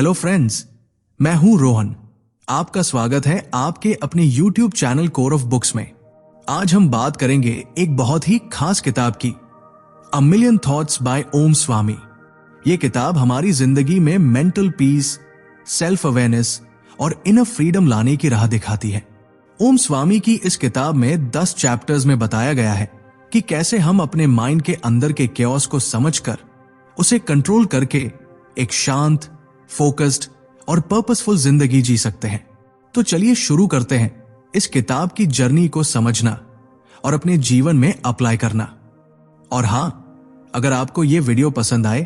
Hello friends, मैं हूं रोहन। आपका स्वागत है आपके अपने YouTube channel core of books में। आज हम बात करेंगे एक बहुत ही खास किताब की, अ मिलियन थॉट्स बाय ओम स्वामी। ये किताब हमारी जिंदगी में मेंटल पीस, सेल्फ अवेयरनेस और इनर फ्रीडम लाने की राह दिखाती है। ओम स्वामी की इस किताब में 10 चैप्टर्स में बताया गया है कि कैसे हम अपने माइंड के अंदर के कैओस को समझकर उसे कंट्रोल करके एक शांत, फोकस्ड और पर्पसफुल जिंदगी जी सकते हैं। तो चलिए शुरू करते हैं इस किताब की जर्नी को समझना और अपने जीवन में अप्लाई करना। और हां, अगर आपको यह वीडियो पसंद आए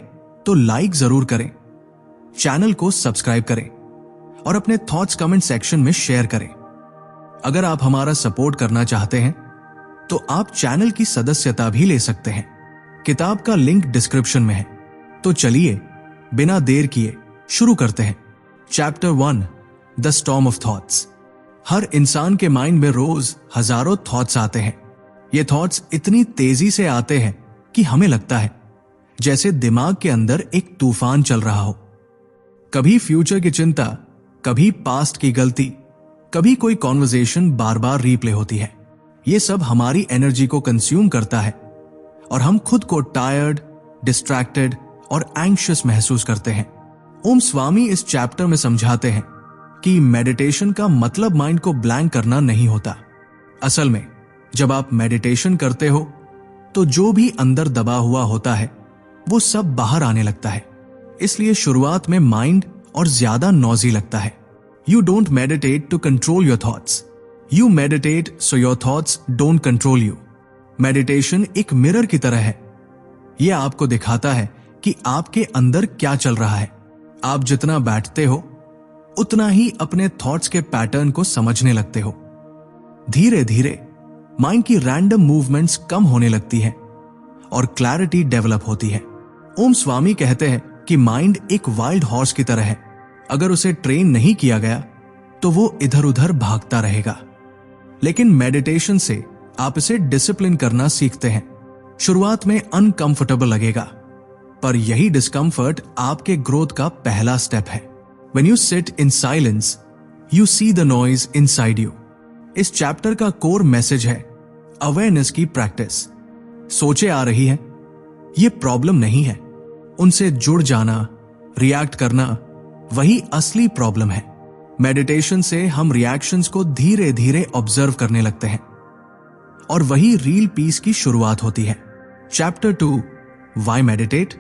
तो लाइक जरूर करें, चैनल को सब्सक्राइब करें और अपने थॉट्स कमेंट सेक्शन में शेयर करें। अगर आप हमारा सपोर्ट करना चाहते हैं तो आप चैनल की सदस्यता भी ले सकते हैं। किताब का लिंक डिस्क्रिप्शन में है। तो चलिए बिना देर किए शुरू करते हैं। Chapter 1, the storm of thoughts. हर इंसान के माइंड में रोज हजारों थॉट्स आते हैं। ये थॉट्स इतनी तेजी से आते हैं कि हमें लगता है जैसे दिमाग के अंदर एक तूफान चल रहा हो। कभी फ्यूचर की चिंता, कभी पास्ट की गलती, कभी कोई कॉन्वर्सेशन बार बार रीप्ले होती है। ये सब हमारी एनर्जी को कंज्यूम करता है और हम खुद को टायर्ड, डिस्ट्रैक्टेड और एंग्शियस महसूस करते हैं। ओम स्वामी इस चैप्टर में समझाते हैं कि मेडिटेशन का मतलब माइंड को ब्लैंक करना नहीं होता। असल में जब आप मेडिटेशन करते हो तो जो भी अंदर दबा हुआ होता है वो सब बाहर आने लगता है। इसलिए शुरुआत में माइंड और ज्यादा नॉजी लगता है। You don't meditate to control your thoughts, you meditate so your thoughts don't control you. Meditation एक मिरर की तरह है। यह आपको दिखाता है कि आपके अंदर क्या चल रहा है। आप जितना बैठते हो उतना ही अपने थॉट्स के पैटर्न को समझने लगते हो। धीरे धीरे माइंड की रैंडम मूवमेंट्स कम होने लगती है और क्लैरिटी डेवलप होती है। ओम स्वामी कहते हैं कि माइंड एक वाइल्ड हॉर्स की तरह है। अगर उसे ट्रेन नहीं किया गया तो वो इधर उधर भागता रहेगा। लेकिन मेडिटेशन से आप इसे डिसिप्लिन करना सीखते हैं। शुरुआत में अनकंफर्टेबल लगेगा, पर यही डिस्कंफर्ट आपके ग्रोथ का पहला स्टेप है। When you sit in silence, you see the noise inside you. इस चैप्टर का कोर मैसेज है अवेयरनेस की प्रैक्टिस। सोचे आ रही है, ये प्रॉब्लम नहीं है। उनसे जुड़ जाना, रिएक्ट करना, वही असली प्रॉब्लम है। मेडिटेशन से हम रिएक्शंस को धीरे धीरे ऑब्जर्व करने लगते हैं और वही रियल पीस की शुरुआत होती है। Chapter 2, why meditate.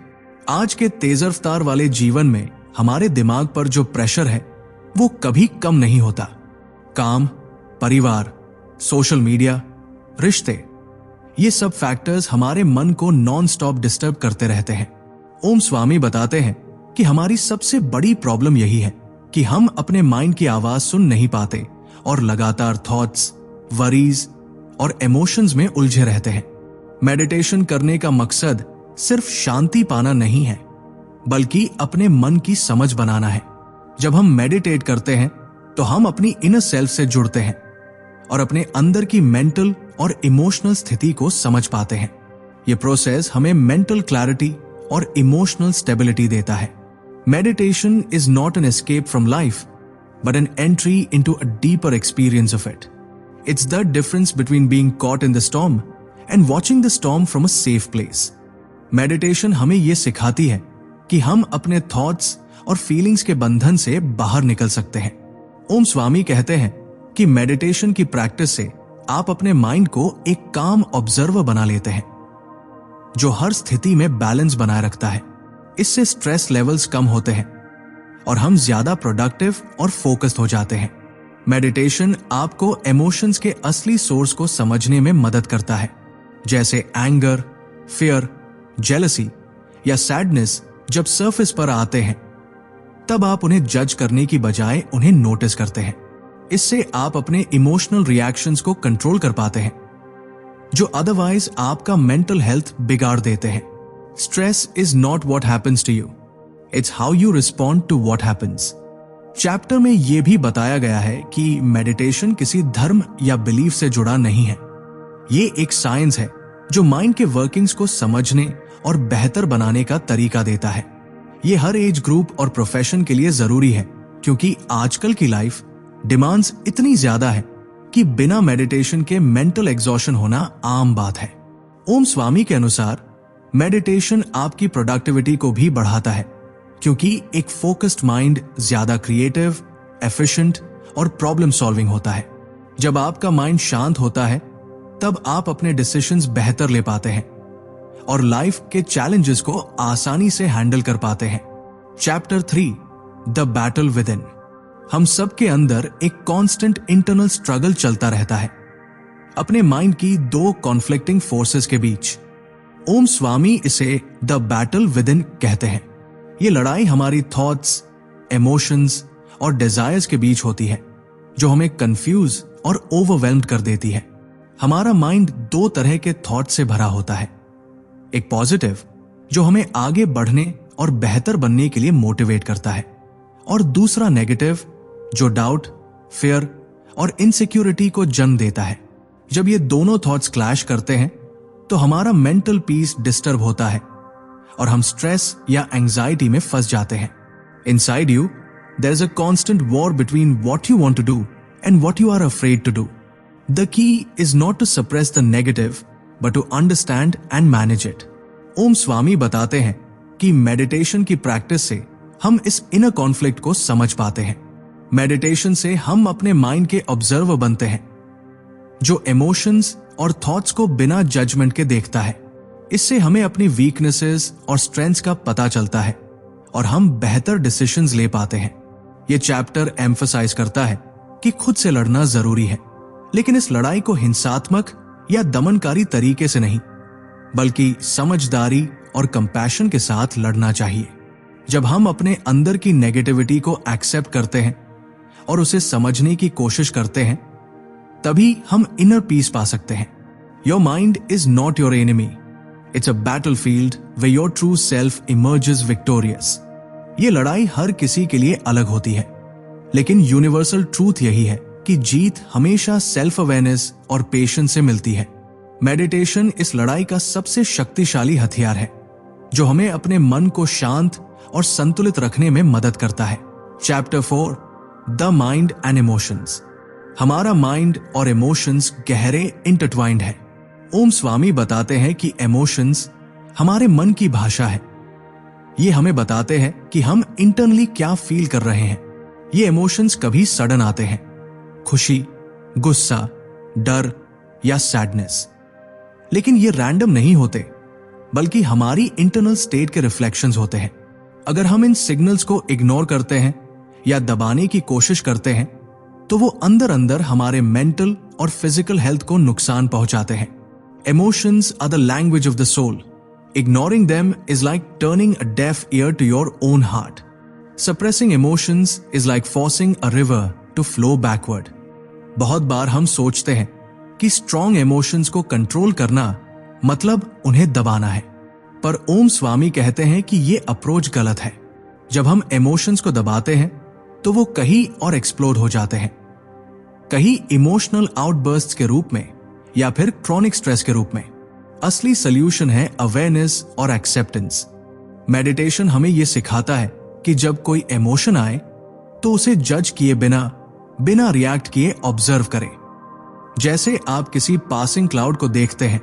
आज के तेज रफ्तार वाले जीवन में हमारे दिमाग पर जो प्रेशर है वो कभी कम नहीं होता। काम, परिवार, सोशल मीडिया, रिश्ते, ये सब फैक्टर्स हमारे मन को नॉन स्टॉप डिस्टर्ब करते रहते हैं। ओम स्वामी बताते हैं कि हमारी सबसे बड़ी प्रॉब्लम यही है कि हम अपने माइंड की आवाज सुन नहीं पाते और लगातार थॉट्स, वरीज और इमोशंस में उलझे रहते हैं। मेडिटेशन करने का मकसद सिर्फ शांति पाना नहीं है, बल्कि अपने मन की समझ बनाना है। जब हम मेडिटेट करते हैं तो हम अपनी इनर सेल्फ से जुड़ते हैं और अपने अंदर की मेंटल और इमोशनल स्थिति को समझ पाते हैं। यह प्रोसेस हमें मेंटल क्लैरिटी और इमोशनल स्टेबिलिटी देता है। Meditation is not an escape from life, but an entry into a deeper experience of it. It's the difference between being caught in the storm and watching the storm from a safe place. Meditation हमें यह सिखाती है कि हम अपने thoughts और feelings के बंधन से बाहर निकल सकते हैं। ओम स्वामी कहते हैं कि मेडिटेशन की प्रैक्टिस से आप अपने माइंड को एक काम ऑब्जर्वर बना लेते हैं जो हर स्थिति में बैलेंस बनाए रखता है। इससे स्ट्रेस लेवल्स कम होते हैं और हम ज्यादा प्रोडक्टिव और फोकस्ड हो जाते हैं। मेडिटेशन आपको इमोशंस के असली सोर्स को समझने में मदद करता है, जैसे एंगर, फियर, जेलसी या सैडनेस। जब सरफेस पर आते हैं तब आप उन्हें जज करने की बजाय उन्हें नोटिस करते हैं। इससे आप अपने इमोशनल रिएक्शंस को कंट्रोल कर पाते हैं जो अदरवाइज आपका मेंटल हेल्थ बिगाड़ देते हैं। Stress is not what happens to you, it's how you respond to what happens. Chapter में यह भी बताया गया है कि मेडिटेशन किसी धर्म या बिलीफ से जुड़ा नहीं है। ये एक साइंस है जो माइंड के वर्किंग्स को समझने और बेहतर बनाने का तरीका देता है। ये हर एज ग्रुप और प्रोफेशन के लिए जरूरी है, क्योंकि आजकल की लाइफ डिमांड्स इतनी ज्यादा है कि बिना मेडिटेशन के मेंटल एग्जॉशन होना आम बात है। ओम स्वामी के अनुसार मेडिटेशन आपकी प्रोडक्टिविटी को भी बढ़ाता है, क्योंकि एक फोकस्ड माइंड ज्यादा क्रिएटिव, एफिशिएंट और प्रॉब्लम सॉल्विंग होता है। जब आपका माइंड शांत होता है तब आप अपने डिसीजंस बेहतर ले पाते हैं और लाइफ के चैलेंजेस को आसानी से हैंडल कर पाते हैं। Chapter 3, the battle with in. हम सबके अंदर एक कांस्टेंट इंटरनल स्ट्रगल चलता रहता है, अपने माइंड की दो कॉन्फ्लिक्टिंग फोर्सेस के बीच। ओम स्वामी इसे द बैटल विद इन कहते हैं। ये लड़ाई हमारी थॉट्स, इमोशंस और डिजायर्स के बीच होती है, जो हमें कंफ्यूज और ओवरवेल्म्ड कर देती है। हमारा माइंड दो तरह के थॉट से भरा होता है, एक पॉजिटिव जो हमें आगे बढ़ने और बेहतर बनने के लिए मोटिवेट करता है, और दूसरा नेगेटिव जो डाउट, फियर और इनसिक्योरिटी को जन्म देता है। जब ये दोनों थॉट्स क्लैश करते हैं तो हमारा मेंटल पीस डिस्टर्ब होता है और हम स्ट्रेस या एंजाइटी में फंस जाते हैं। Inside you there is a constant war between what you want to do and what you are afraid to do. The key is not to suppress the negative but to understand and manage it. Om Swami बताते हैं कि meditation की practice से हम इस inner conflict को समझ पाते हैं। मेडिटेशन से हम अपने माइंड के ऑब्जर्वर बनते हैं, जो इमोशंस और थॉट्स को बिना जजमेंट के देखता है। इससे हमें अपनी वीकनेसेस और स्ट्रेंथ्स का पता चलता है और हम बेहतर डिसीजंस ले पाते हैं। यह चैप्टर एम्फसाइज करता है कि खुद से लड़ना जरूरी है, लेकिन इस लड़ाई को हिंसात्मक या दमनकारी तरीके से नहीं, बल्कि समझदारी और कंपैशन के साथ लड़ना चाहिए। जब हम अपने अंदर की नेगेटिविटी को एक्सेप्ट करते हैं और उसे समझने की कोशिश करते हैं, तभी हम इनर पीस पा सकते हैं। Your mind is not your enemy, it's a battlefield way your true self emerges victorious. ये लड़ाई हर किसी के लिए अलग होती है, लेकिन यूनिवर्सल ट्रूथ यही है कि जीत हमेशा सेल्फ अवेयरनेस और पेशेंस से मिलती है। मेडिटेशन इस लड़ाई का सबसे शक्तिशाली हथियार है, जो हमें अपने मन को शांत और संतुलित रखने में मदद करता है। Chapter 4, the mind and emotions. हमारा माइंड और इमोशंस गहरे इंटरट्वाइंड है। ओम स्वामी बताते हैं कि इमोशंस हमारे मन की भाषा है। ये हमें बताते हैं कि हम इंटरनली क्या फील कर रहे हैं। ये इमोशंस कभी सडन आते हैं, खुशी, गुस्सा, डर या सैडनेस, लेकिन ये रैंडम नहीं होते, बल्कि हमारी इंटरनल स्टेट के रिफ्लेक्शंस होते हैं। अगर हम इन सिग्नल्स को इग्नोर करते हैं या दबाने की कोशिश करते हैं, तो वो अंदर अंदर हमारे मेंटल और फिजिकल हेल्थ को नुकसान पहुंचाते हैं। Emotions are the language of the soul. Ignoring them is like turning a deaf ear to your own heart. Suppressing emotions is like forcing a river to flow backward. बहुत बार हम सोचते हैं कि strong emotions को control करना मतलब उन्हें दबाना है, पर ओम स्वामी कहते हैं कि ये अप्रोच गलत है। जब हम इमोशंस को दबाते हैं तो वो कहीं और एक्सप्लोड हो जाते हैं, कहीं इमोशनल आउटबर्स्ट्स के रूप में या फिर क्रॉनिक स्ट्रेस के रूप में। असली सोल्यूशन है अवेयरनेस और एक्सेप्टेंस। मेडिटेशन हमें यह सिखाता है कि जब कोई इमोशन आए तो उसे जज किए बिना रिएक्ट किए ऑब्जर्व करें। जैसे आप किसी पासिंग क्लाउड को देखते हैं,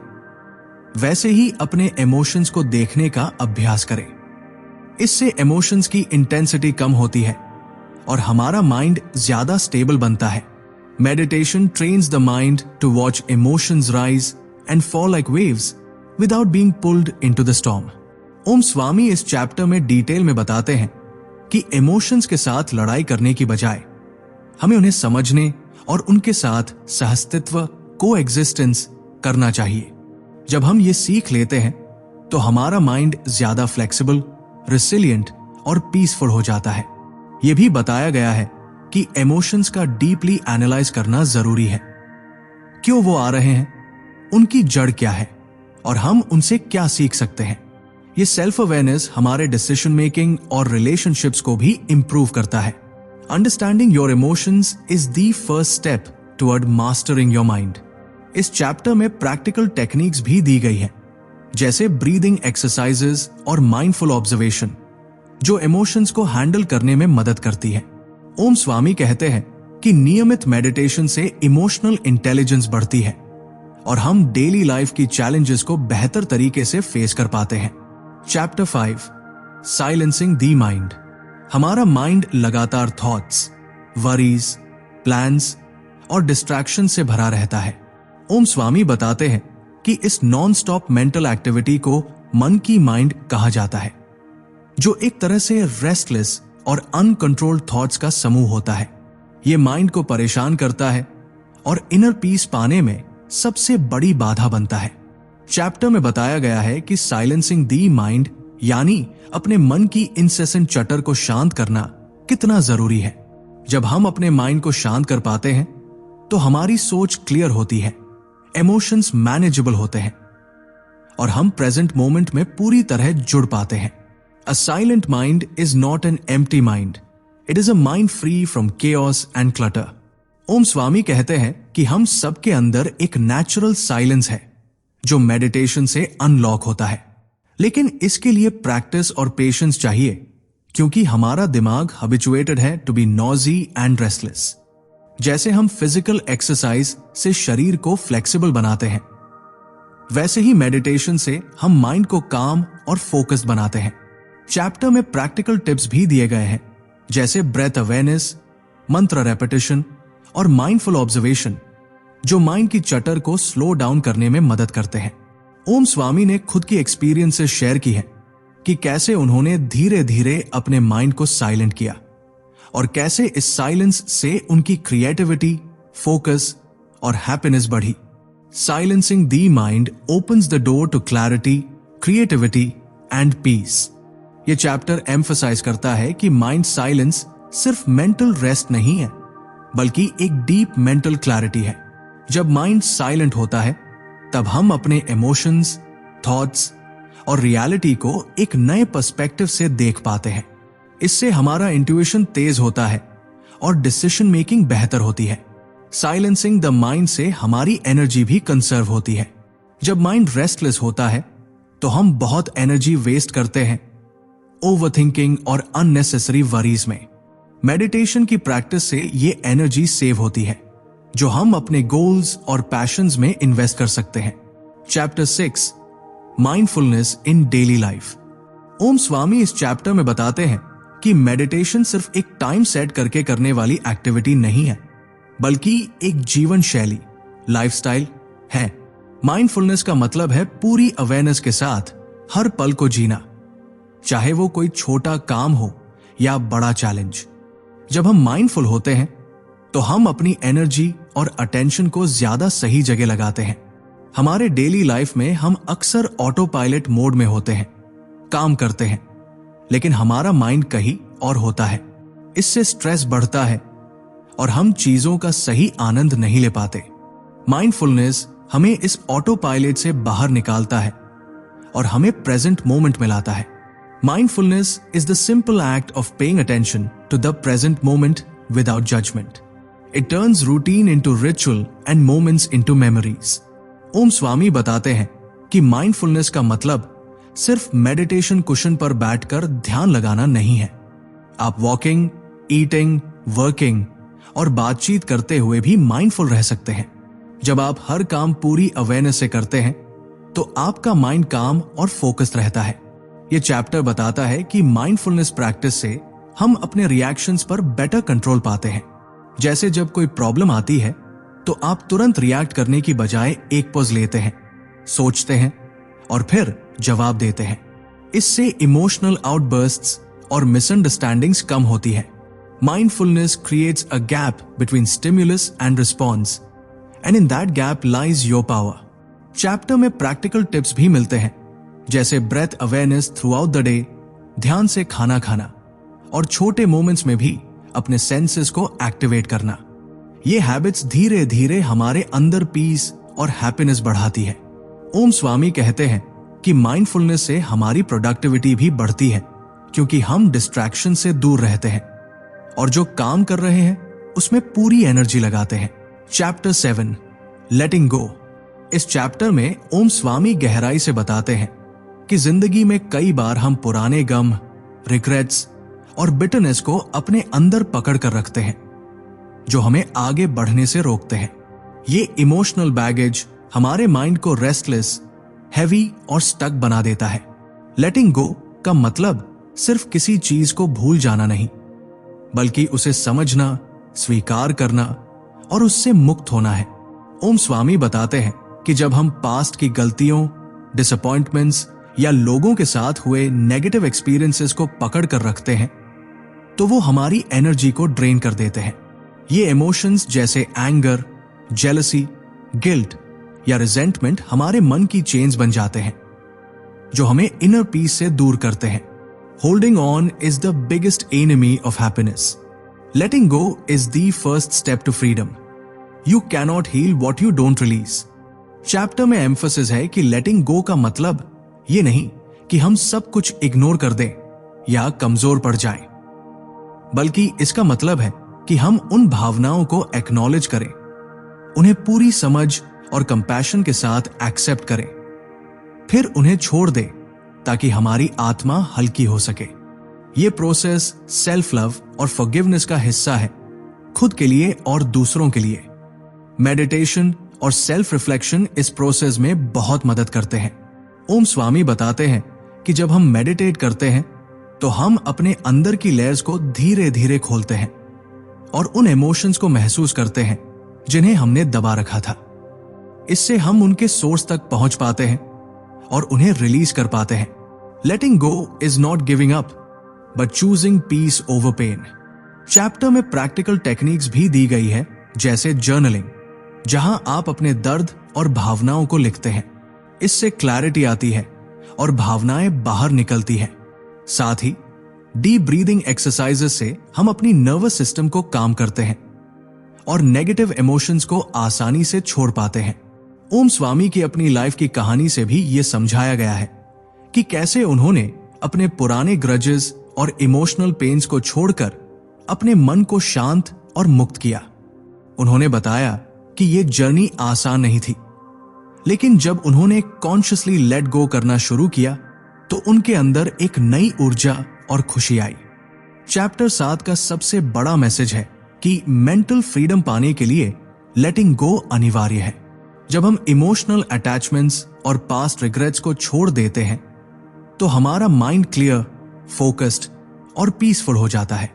वैसे ही अपने इमोशंस को देखने का अभ्यास करें। इससे इमोशंस की इंटेंसिटी कम होती है और हमारा माइंड ज्यादा स्टेबल बनता है। Meditation trains the mind to watch emotions rise and fall like waves without being pulled into the storm. ओम स्वामी इस चैप्टर में डिटेल में बताते हैं कि इमोशंस के साथ लड़ाई करने की बजाय हमें उन्हें समझने और उनके साथ सहअस्तित्व, कोएग्जिस्टेंस करना चाहिए। जब हम ये सीख लेते हैं तो हमारा माइंड ज्यादा फ्लेक्सिबल, रिसिलिएंट और पीसफुल हो जाता है। यह भी बताया गया है कि इमोशंस का डीपली एनालाइज करना जरूरी है। क्यों वो आ रहे हैं, उनकी जड़ क्या है और हम उनसे क्या सीख सकते हैं। ये सेल्फ अवेयरनेस हमारे डिसीजन मेकिंग और रिलेशनशिप्स को भी इंप्रूव करता है। Understanding your emotions is the first step toward mastering your mind. इस चैप्टर में प्रैक्टिकल टेक्निक्स भी दी गई है, जैसे ब्रीदिंग एक्सरसाइजेस और माइंडफुल ऑब्जर्वेशन, जो इमोशंस को हैंडल करने में मदद करती है। ओम स्वामी कहते हैं कि नियमित मेडिटेशन से इमोशनल इंटेलिजेंस बढ़ती है और हम डेली लाइफ की चैलेंजेस को बेहतर तरीके से फेस कर पाते हैं। Chapter 5, silencing the mind. हमारा माइंड लगातार थॉट्स, वरीज, प्लान्स और डिस्ट्रैक्शन से भरा रहता है। ओम स्वामी बताते हैं कि इस नॉन स्टॉप मेंटल एक्टिविटी को मन की माइंड कहा जाता है, जो एक तरह से रेस्टलेस और अनकंट्रोल्ड थॉट्स का समूह होता है। ये माइंड को परेशान करता है और इनर पीस पाने में सबसे बड़ी बाधा बनता है। चैप्टर में बताया गया है कि साइलेंसिंग दी माइंड यानी अपने मन की इंसेसेंट चटर को शांत करना कितना जरूरी है। जब हम अपने माइंड को शांत कर पाते हैं तो हमारी सोच क्लियर होती है, इमोशंस मैनेजेबल होते हैं और हम प्रेजेंट मोमेंट में पूरी तरह जुड़ पाते हैं। A silent mind is not an empty mind. It is a mind free from chaos and clutter. ओम स्वामी कहते हैं कि हम सबके अंदर एक नेचुरल साइलेंस है जो मेडिटेशन से अनलॉक होता है, लेकिन इसके लिए प्रैक्टिस और पेशेंस चाहिए, क्योंकि हमारा दिमाग हैबिचुएटेड है टू बी नॉजी एंड रेस्टलेस। जैसे हम फिजिकल एक्सरसाइज से शरीर को फ्लेक्सिबल बनाते हैं, वैसे ही मेडिटेशन से हम माइंड को काम और फोकस्ड बनाते हैं। चैप्टर में प्रैक्टिकल टिप्स भी दिए गए हैं, जैसे ब्रेथ अवेयरनेस, मंत्र रेपिटेशन और माइंडफुल ऑब्जर्वेशन, जो माइंड की चटर को स्लो डाउन करने में मदद करते हैं। ओम स्वामी ने खुद की एक्सपीरियंसेस शेयर की है कि कैसे उन्होंने धीरे धीरे अपने माइंड को साइलेंट किया और कैसे इस साइलेंस से उनकी क्रिएटिविटी, फोकस और हैप्पीनेस बढ़ी। Silencing the mind opens the door to clarity, creativity and peace. ये चैप्टर एम्फसाइज करता है कि माइंड साइलेंस सिर्फ मेंटल रेस्ट नहीं है, बल्कि एक डीप मेंटल क्लैरिटी है। जब माइंड साइलेंट होता है तब हम अपने इमोशंस, थॉट्स और रियलिटी को एक नए पर्सपेक्टिव से देख पाते हैं। इससे हमारा इंट्यूशन तेज होता है और डिसीजन मेकिंग बेहतर होती है। साइलेंसिंग द माइंड से हमारी एनर्जी भी कंसर्व होती है। जब माइंड रेस्टलेस होता है तो हम बहुत एनर्जी वेस्ट करते हैं ओवरथिंकिंग और अननेसेसरी वरीज में। मेडिटेशन की प्रैक्टिस से ये एनर्जी सेव होती है, जो हम अपने गोल्स और पैशंस में इन्वेस्ट कर सकते हैं। चैप्टर 6, माइंडफुलनेस इन डेली लाइफ। ओम स्वामी इस चैप्टर में बताते हैं कि मेडिटेशन सिर्फ एक टाइम सेट करके करने वाली एक्टिविटी नहीं है, बल्कि एक जीवन शैली, लाइफस्टाइल है। माइंडफुलनेस का मतलब है पूरी अवेयरनेस के साथ हर पल को जीना, चाहे वो कोई छोटा काम हो या बड़ा चैलेंज। जब हम माइंडफुल होते हैं तो हम अपनी एनर्जी और अटेंशन को ज्यादा सही जगह लगाते हैं। हमारे डेली लाइफ में हम अक्सर ऑटो पायलट मोड में होते हैं, काम करते हैं, लेकिन हमारा माइंड कहीं और होता है। इससे स्ट्रेस बढ़ता है और हम चीजों का सही आनंद नहीं ले पाते। माइंडफुलनेस हमें इस ऑटो पायलट से बाहर निकालता है और हमें प्रेजेंट मोमेंट में लाता है। Mindfulness is the simple act of paying attention to the present moment without judgment. It turns routine into ritual and moments into memories. ओम स्वामी बताते हैं कि माइंडफुलनेस का मतलब सिर्फ मेडिटेशन कुशन पर बैठकर ध्यान लगाना नहीं है। आप वॉकिंग, ईटिंग, वर्किंग और बातचीत करते हुए भी माइंडफुल रह सकते हैं। जब आप हर काम पूरी अवेयरनेस से करते हैं तो आपका माइंड काम और फोकस्ड रहता है। ये चैप्टर बताता है कि माइंडफुलनेस प्रैक्टिस से हम अपने रिएक्शंस पर बेटर कंट्रोल पाते हैं। जैसे जब कोई प्रॉब्लम आती है तो आप तुरंत रिएक्ट करने की बजाय एक पॉज लेते हैं, सोचते हैं और फिर जवाब देते हैं। इससे इमोशनल आउटबर्स्ट्स और मिसअंडरस्टैंडिंग्स कम होती है। Mindfulness creates a gap between stimulus and response, and in that gap lies your power. Chapter में प्रैक्टिकल टिप्स भी मिलते हैं, जैसे breath awareness throughout the day, ध्यान से खाना खाना और छोटे मोमेंट्स में भी अपने सेंसेस को एक्टिवेट करना। ये हैबिट्स धीरे धीरे हमारे अंदर पीस और हैप्पीनेस बढ़ाती है। ओम स्वामी कहते हैं कि माइंडफुलनेस से हमारी प्रोडक्टिविटी भी बढ़ती है, क्योंकि हम डिस्ट्रैक्शन से दूर रहते हैं और जो काम कर रहे हैं उसमें पूरी एनर्जी लगाते हैं। चैप्टर 7, लेटिंग गो। इस चैप्टर में ओम स्वामी गहराई से बताते हैं कि जिंदगी में कई बार हम पुराने गम, रिग्रेट्स और बिटरनेस को अपने अंदर पकड़ कर रखते हैं, जो हमें आगे बढ़ने से रोकते हैं। ये इमोशनल बैगेज हमारे माइंड को रेस्टलेस, हैवी और स्टक बना देता है। लेटिंग गो का मतलब सिर्फ किसी चीज को भूल जाना नहीं, बल्कि उसे समझना, स्वीकार करना और उससे मुक्त होना है। ओम स्वामी बताते हैं कि जब हम पास्ट की गलतियों, डिसअपॉइंटमेंट्स या लोगों के साथ हुए नेगेटिव एक्सपीरियंसेस को पकड़ कर रखते हैं, तो वो हमारी एनर्जी को ड्रेन कर देते हैं। ये इमोशंस जैसे एंगर, जेलसी, गिल्ट या रिजेंटमेंट हमारे मन की चेन्स बन जाते हैं, जो हमें इनर पीस से दूर करते हैं। Holding on is the biggest enemy of happiness. Letting go is the first step to freedom. You cannot heal what you don't release. Chapter में एम्फसिस है कि लेटिंग गो का मतलब ये नहीं कि हम सब कुछ इग्नोर कर दें या कमजोर पड़ जाएं, बल्कि इसका मतलब है कि हम उन भावनाओं को एक्नॉलेज करें, उन्हें पूरी समझ और कंपैशन के साथ एक्सेप्ट करें, फिर उन्हें छोड़ दें ताकि हमारी आत्मा हल्की हो सके। यह प्रोसेस सेल्फ लव और फॉरगिवनेस का हिस्सा है, खुद के लिए और दूसरों के लिए। मेडिटेशन और सेल्फ रिफ्लेक्शन इस प्रोसेस में बहुत मदद करते हैं। ओम स्वामी बताते हैं कि जब हम मेडिटेट करते हैं तो हम अपने अंदर की लेयर्स को धीरे धीरे खोलते हैं और उन इमोशंस को महसूस करते हैं जिन्हें हमने दबा रखा था। इससे हम उनके सोर्स तक पहुंच पाते हैं और उन्हें रिलीज कर पाते हैं। Letting go is not giving up but choosing peace over pain. Chapter में प्रैक्टिकल टेक्निक्स भी दी गई है, जैसे जर्नलिंग, जहां आप अपने दर्द और भावनाओं को लिखते हैं। इससे क्लैरिटी आती है और भावनाएं बाहर निकलती हैं। साथ ही डीप ब्रीदिंग एक्सरसाइजेस से हम अपनी नर्वस सिस्टम को काम करते हैं और नेगेटिव इमोशंस को आसानी से छोड़ पाते हैं। ओम स्वामी की अपनी लाइफ की कहानी से भी यह समझाया गया है कि कैसे उन्होंने अपने पुराने ग्रजेस और इमोशनल पेन्स को छोड़कर अपने मन को शांत और मुक्त किया। उन्होंने बताया कि यह जर्नी आसान नहीं थी, लेकिन जब उन्होंने कॉन्शियसली लेट गो करना शुरू किया तो उनके अंदर एक नई ऊर्जा और खुशी आई। चैप्टर 7 का सबसे बड़ा मैसेज है कि मेंटल फ्रीडम पाने के लिए लेटिंग गो अनिवार्य है। जब हम इमोशनल अटैचमेंट्स और पास्ट रिग्रेट्स को छोड़ देते हैं तो हमारा माइंड क्लियर, फोकस्ड और पीसफुल हो जाता है।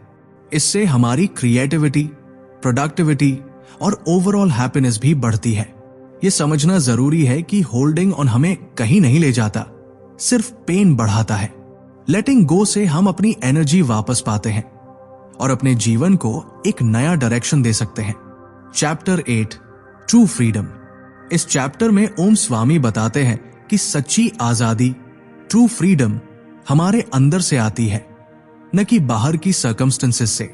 इससे हमारी क्रिएटिविटी, प्रोडक्टिविटी और ओवरऑल हैप्पीनेस भी बढ़ती है। यह समझना जरूरी है कि होल्डिंग ऑन हमें कहीं नहीं ले जाता, सिर्फ पेन बढ़ाता है। लेटिंग गो से हम अपनी एनर्जी वापस पाते हैं और अपने जीवन को एक नया डायरेक्शन दे सकते हैं। Chapter 8 true freedom. इस चैप्टर में ओम स्वामी बताते हैं कि सच्ची आजादी, ट्रू फ्रीडम हमारे अंदर से आती है, न कि बाहर की सर्कमस्टेंसेस से।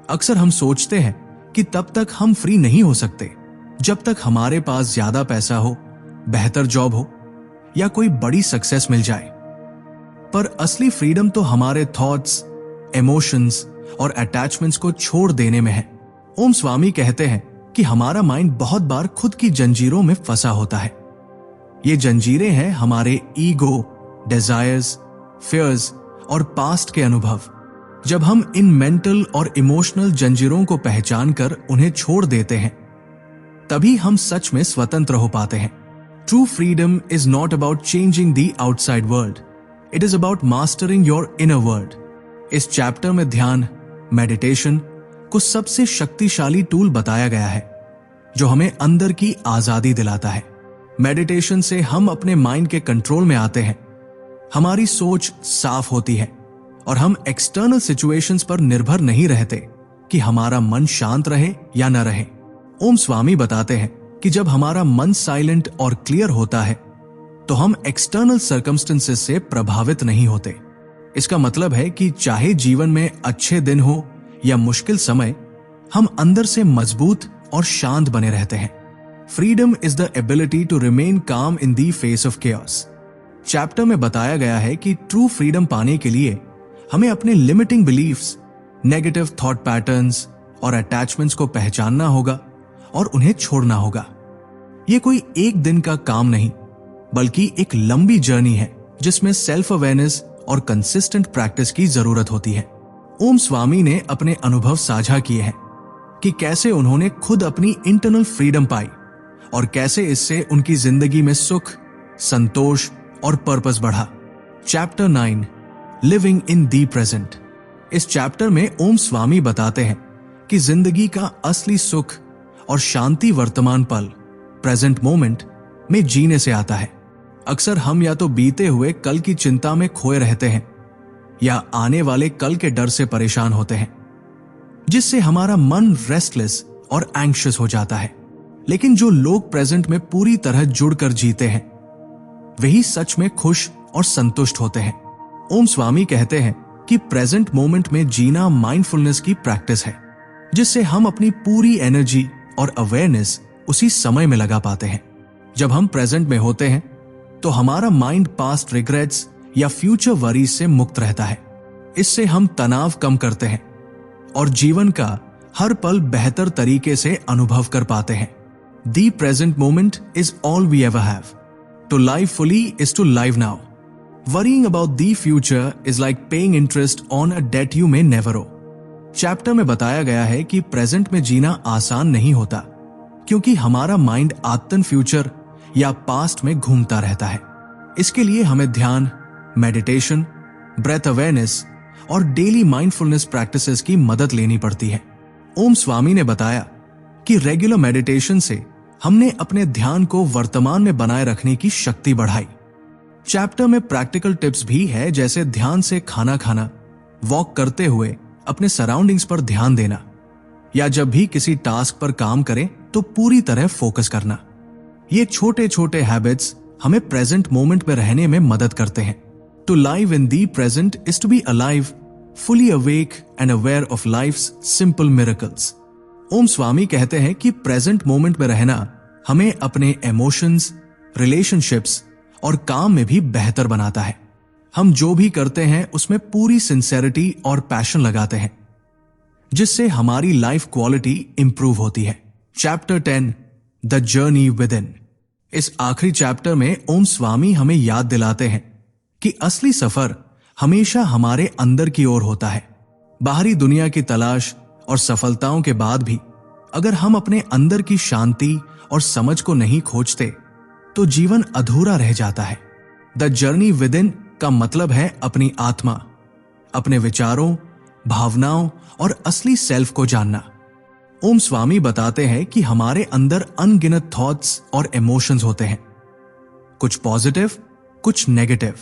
अक्सर हम सोचते हैं कि तब तक हम फ्री नहीं हो सकते जब तक हमारे पास ज्यादा पैसा हो, बेहतर जॉब हो या कोई बड़ी सक्सेस मिल जाए। पर असली फ्रीडम तो हमारे थॉट्स, इमोशंस और अटैचमेंट्स को छोड़ देने में है। ओम स्वामी कहते हैं कि हमारा माइंड बहुत बार खुद की जंजीरों में फंसा होता है। ये जंजीरें हैं हमारे ईगो, डिजायर्स, फियर्स और पास्ट के अनुभव। जब हम इन मेंटल और इमोशनल जंजीरों को पहचान कर उन्हें छोड़ देते हैं, तभी हम सच में स्वतंत्र हो पाते हैं। True freedom is not about changing the outside world, it is about mastering your inner world. इस चैप्टर में ध्यान, मेडिटेशन को सबसे शक्तिशाली टूल बताया गया है, जो हमें अंदर की आजादी दिलाता है। मेडिटेशन से हम अपने माइंड के कंट्रोल में आते हैं, हमारी सोच साफ होती है और हम एक्सटर्नल सिचुएशंस पर निर्भर नहीं रहते कि हमारा मन शांत रहे या न रहे। ओम स्वामी बताते हैं कि जब हमारा मन साइलेंट और क्लियर होता है तो हम एक्सटर्नल सर्कमस्टेंसेस से प्रभावित नहीं होते। इसका मतलब है कि चाहे जीवन में अच्छे दिन हो या मुश्किल समय, हम अंदर से मजबूत और शांत बने रहते हैं। Freedom is the ability to remain calm in the face of chaos. Chapter में बताया गया है कि ट्रू फ्रीडम पाने के लिए हमें अपने limiting beliefs, negative thought patterns और अटैचमेंट्स को पहचानना होगा और उन्हें छोड़ना होगा। यह कोई एक दिन का काम नहीं, बल्कि एक लंबी जर्नी है जिसमें सेल्फ अवेयरनेस और कंसिस्टेंट प्रैक्टिस की जरूरत होती है। ओम स्वामी ने अपने अनुभव साझा किए हैं कि कैसे उन्होंने खुद अपनी इंटरनल फ्रीडम पाई और कैसे इससे उनकी जिंदगी में सुख, संतोष और पर्पस बढ़ा। Chapter 9, living in the present. इस चैप्टर में ओम स्वामी बताते हैं कि जिंदगी का असली सुख और शांति वर्तमान पल, प्रेजेंट मोमेंट में जीने से आता है। अक्सर हम या तो बीते हुए कल की चिंता में खोए रहते हैं या आने वाले कल के डर से परेशान होते हैं, जिससे हमारा मन रेस्टलेस और एंग्शियस हो जाता है। लेकिन जो लोग प्रेजेंट में पूरी तरह जुड़कर जीते हैं, वही सच में खुश और संतुष्ट होते हैं। ओम स्वामी कहते हैं कि प्रेजेंट मोमेंट में जीना माइंडफुलनेस की प्रैक्टिस है, जिससे हम अपनी पूरी एनर्जी और अवेयरनेस उसी समय में लगा पाते हैं। जब हम प्रेजेंट में होते हैं तो हमारा माइंड पास्ट रिग्रेट्स या फ्यूचर वरीज से मुक्त रहता है। इससे हम तनाव कम करते हैं और जीवन का हर पल बेहतर तरीके से अनुभव कर पाते हैं। The present moment is all we ever have. To live fully is to live now. Worrying about the future is like paying interest on a debt you may never owe. Chapter में बताया गया है कि present में जीना आसान नहीं होता, क्योंकि हमारा माइंड आदतन फ्यूचर या पास्ट में घूमता रहता है। इसके लिए हमें ध्यान, मेडिटेशन, ब्रेथ अवेयरनेस और डेली माइंडफुलनेस प्रैक्टिसेस की मदद लेनी पड़ती है। ओम स्वामी ने बताया कि रेगुलर मेडिटेशन से हमने अपने ध्यान को वर्तमान में बनाए रखने की शक्ति बढ़ाई। चैप्टर में प्रैक्टिकल टिप्स भी है, जैसे ध्यान से खाना खाना, वॉक करते हुए अपने सराउंडिंग्स पर ध्यान देना, या जब भी किसी टास्क पर काम करें तो पूरी तरह फोकस करना। ये छोटे छोटे हैबिट्स हमें प्रेजेंट मोमेंट में रहने में मदद करते हैं। To live in the present is to be alive, fully awake and aware of life's simple miracles. Om Swami कहते हैं कि प्रेजेंट मोमेंट में रहना हमें अपने इमोशंस, रिलेशनशिप्स और काम में भी बेहतर बनाता है। हम जो भी करते हैं उसमें पूरी सिंसेरिटी और पैशन लगाते हैं, जिससे हमारी लाइफ क्वालिटी इंप्रूव होती है। Chapter 10, the journey with in. इस आखिरी चैप्टर में ओम स्वामी हमें याद दिलाते हैं कि असली सफर हमेशा हमारे अंदर की ओर होता है। बाहरी दुनिया की तलाश और सफलताओं के बाद भी अगर हम अपने अंदर की शांति और समझ को नहीं खोजते तो जीवन अधूरा रह जाता है। द जर्नी विद इन का मतलब है अपनी आत्मा, अपने विचारों, भावनाओं और असली सेल्फ को जानना। ओम स्वामी बताते हैं कि हमारे अंदर अनगिनत थॉट्स और इमोशंस होते हैं, कुछ पॉजिटिव, कुछ नेगेटिव।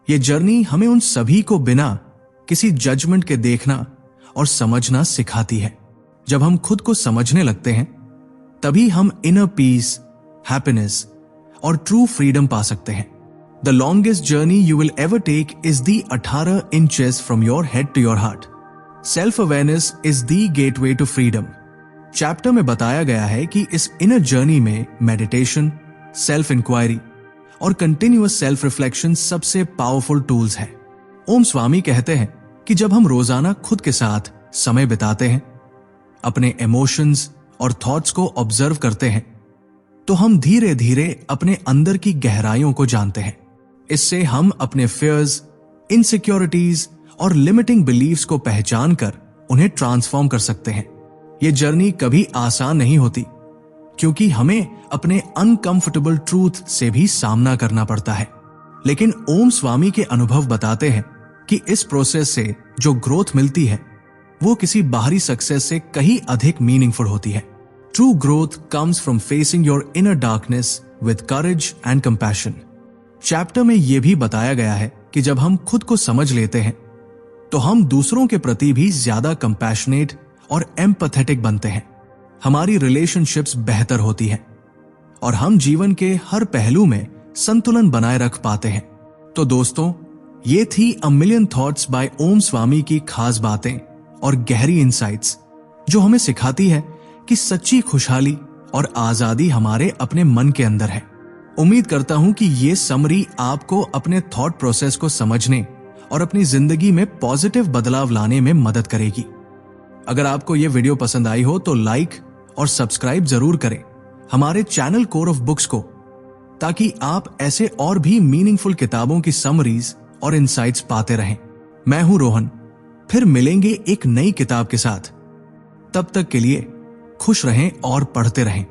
ये जर्नी हमें उन सभी को बिना किसी जजमेंट के देखना और समझना सिखाती है। जब हम खुद को समझने लगते हैं, तभी हम इनर पीस, हैप्पीनेस और ट्रू फ्रीडम पा सकते हैं। The longest journey you will ever take is the 18 inches from your head to your heart. Self awareness is the gateway to freedom. Chapter में बताया गया है कि इस इनर जर्नी में मेडिटेशन, सेल्फ इंक्वायरी और कंटिन्यूअस सेल्फ रिफ्लेक्शन सबसे powerful tools हैं। ओम स्वामी कहते हैं कि जब हम रोजाना खुद के साथ समय बिताते हैं, अपने इमोशंस और थॉट्स को ऑब्जर्व करते हैं, तो हम धीरे धीरे अपने अंदर की गहराइयों को जानते हैं। इससे हम अपने फियर्स, इनसिक्योरिटीज और लिमिटिंग बिलीव्स को पहचान कर उन्हें ट्रांसफॉर्म कर सकते हैं। ये जर्नी कभी आसान नहीं होती, क्योंकि हमें अपने अनकंफर्टेबल ट्रूथ से भी सामना करना पड़ता है। लेकिन ओम स्वामी के अनुभव बताते हैं कि इस प्रोसेस से जो ग्रोथ मिलती है वो किसी बाहरी सक्सेस से कहीं अधिक मीनिंगफुल होती है। True growth comes from facing your inner darkness with courage and compassion. Chapter में यह भी बताया गया है कि जब हम खुद को समझ लेते हैं तो हम दूसरों के प्रति भी ज्यादा कंपैशनेट और एम्पैथेटिक बनते हैं। हमारी रिलेशनशिप्स बेहतर होती हैं और हम जीवन के हर पहलू में संतुलन बनाए रख पाते हैं। तो दोस्तों, ये थी अ मिलियन थॉट्स बाय ओम स्वामी की खास बातें और गहरी इंसाइट्स, जो हमें सिखाती है कि सच्ची खुशहाली और आजादी हमारे अपने मन के अंदर है। उम्मीद करता हूं कि ये समरी आपको अपने थॉट प्रोसेस को समझने और अपनी जिंदगी में पॉजिटिव बदलाव लाने में मदद करेगी। अगर आपको ये वीडियो पसंद आई हो तो लाइक और सब्सक्राइब जरूर करें हमारे चैनल कोर ऑफ बुक्स को, ताकि आप ऐसे और भी मीनिंगफुल किताबों की समरीज और इंसाइट्स पाते रहें। मैं हूं रोहन, फिर मिलेंगे एक नई किताब के साथ। तब तक के लिए खुश रहें और पढ़ते रहें।